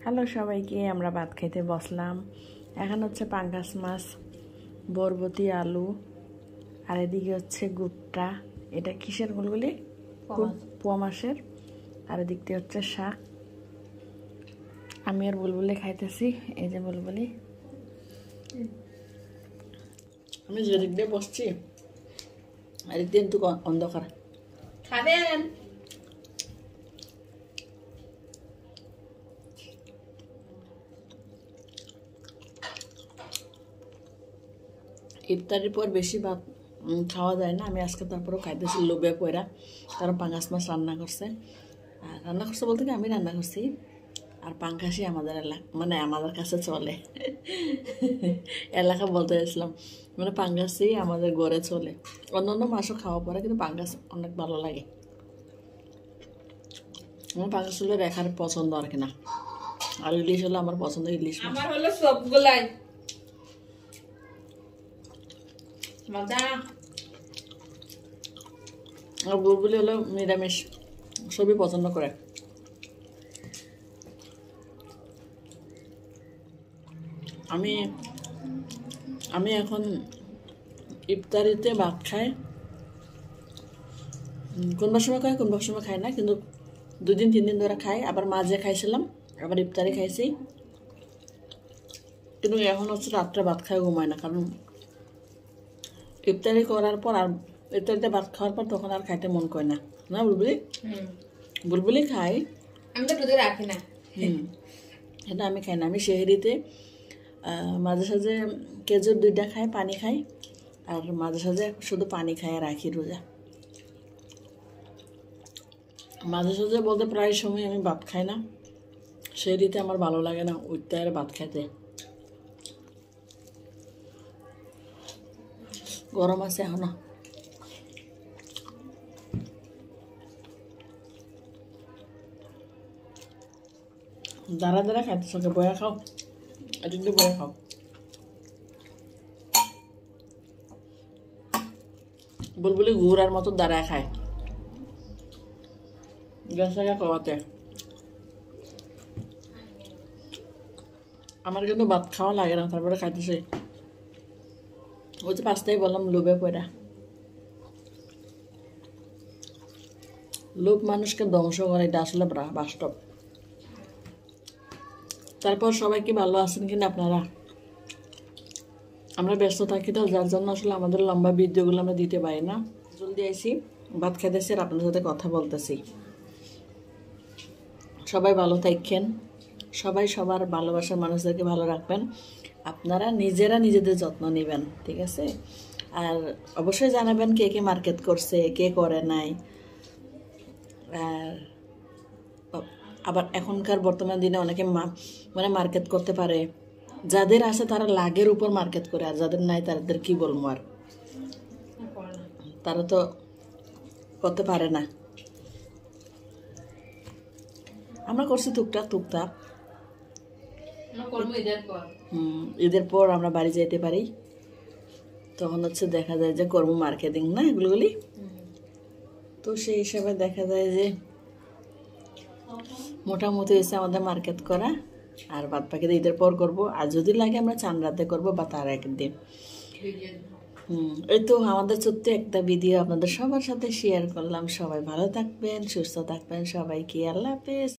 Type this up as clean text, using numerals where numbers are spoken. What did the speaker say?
Hello সবাইকে, আমরা ভাত খাইতে বসলাম। এখন হচ্ছে পাঙ্গাস মাছ, বরবটি, আলু, আর এদিকে হচ্ছে গুট্টা। এটা কিসের গুলগুলি? পোয়া মাছের। আর এদিকতে হচ্ছে শাক। আমি আর বুলবুলি খাইতেছি। এই যে বুলবুলি, আমি যেদিক দিয়ে বসছি এদিক দিয়ে কিন্তু অন্ধকার। খাবেন? ইফতারের পর বেশি ভাত খাওয়া যায় না। আমি আজকে তারপরেও খাইতেছি লোভে পয়রা। কারণ পাঙ্গাস মাছ রান্না করছে। আর রান্না করছে বলতে কি আমি রান্না করছি। আর পাঙ্গাসই আমাদের এলাকা, মানে আমাদের কাছে চলে। এলাকা বলতে চাইছিলাম, মানে পাঙ্গাসই আমাদের ঘরে চলে। অন্য অন্য মাছও খাওয়া পরে, কিন্তু পাঙ্গাস অনেক ভালো লাগে। আমার পাঙ্গাস হলে রেখার পছন্দ আর কি না। আর ইলিশ হলো আমার পছন্দ, ইলিশ মাছ। আমার হলো সবগুলাই মজা। আর বুলবুলি হলো নিরামিষ, সবই পছন্দ করে। আমি এখন ইফতারিতে ভাত খাই। কোনবার সময় খাই, কোনবার সময় খাই না, কিন্তু 2-3 দিন ধরে খাই। আবার মাঝে খাইছিলাম, আবার ইফতারি খাইছি। কিন্তু এখন হচ্ছে রাত্রে ভাত খাই, ঘুমায় না। কারণ ইফতারি করার পর আর ইফতারিতে ভাত খাওয়ার পর তখন আর খাইতে মন করে না। না বুলবুলি? বুলবুলি খাই, আমি তো দুধে রাখি না। এটা আমি খাই না। আমি সেহরিতে মাঝে সাঝে খেজুর 2টা খাই, পানি খাই। আর মাঝে সাঝে শুধু পানি খাই আর রাখি রোজা। মাঝে সাঝে বলতে প্রায় সময় আমি ভাত খাই না। সেহরিতে আমার ভালো লাগে না উঠতে আর ভাত খাইতে। গরম আছে এখনো। দাঁড়া দাঁড়া খাইতে সঙ্গে বয়া খাও, এদিক দিয়ে বয়া খাও। বুলবুলি ঘুরার মতো দাঁড়ায় খায়, গ্যাস খাওয়াতে। আমার কিন্তু ভাত খাওয়া লাগে না, তারপরে খাইতেছে। ওই তো 5টাই বললাম লোভে পড়া। লোভ মানুষকে ধ্বংস করে, এটা আসলে বাস্তব। তারপর সবাই কি ভালো আছেন কিনা আপনারা? আমরা ব্যস্ত থাকি তো, যার জন্য আসলে আমাদের লম্বা ভিডিওগুলো আমরা দিতে পারি না। জলদি আইসি, ভাত খাইতেছি আর আপনাদের সাথে কথা বলতেছি। সবাই ভালো থাকেন, সবাই সবার ভালোবাসার মানুষদেরকে ভালো রাখবেন। আপনারা নিজেরা নিজেদের যত্ন নেবেন, ঠিক আছে? আর অবশ্যই জানাবেন কে কে মার্কেট করছে, কে করে নাই। আর আবার এখনকার বর্তমান দিনে অনেকে মানে মার্কেট করতে পারে। যাদের আছে তারা লাগের উপর মার্কেট করে, আর যাদের নাই তাদের কি বলবো আর, তারা তো করতে পারে না। আমরা করছি টুকটাক। ঈদের পর আমরা বাড়ি যেতে পারি, তখন হচ্ছে দেখা যায় যে করবো মার্কেটিং না এগুলোগুলি। তো সেই হিসাবে দেখা যায় যে মোটামুটি হয়েছে আমাদের মার্কেট করা। আর বাদ বাকিতে ঈদের পর করব। আর যদি লাগে আমরা চাঁদ রাতে করবো বা তার একদিন। এই তো আমাদের ছোট্ট একটা ভিডিও আপনাদের সবার সাথে শেয়ার করলাম। সবাই ভালো থাকবেন, সুস্থ থাকবেন, সবাইকে আল্লাহ হাফেজ।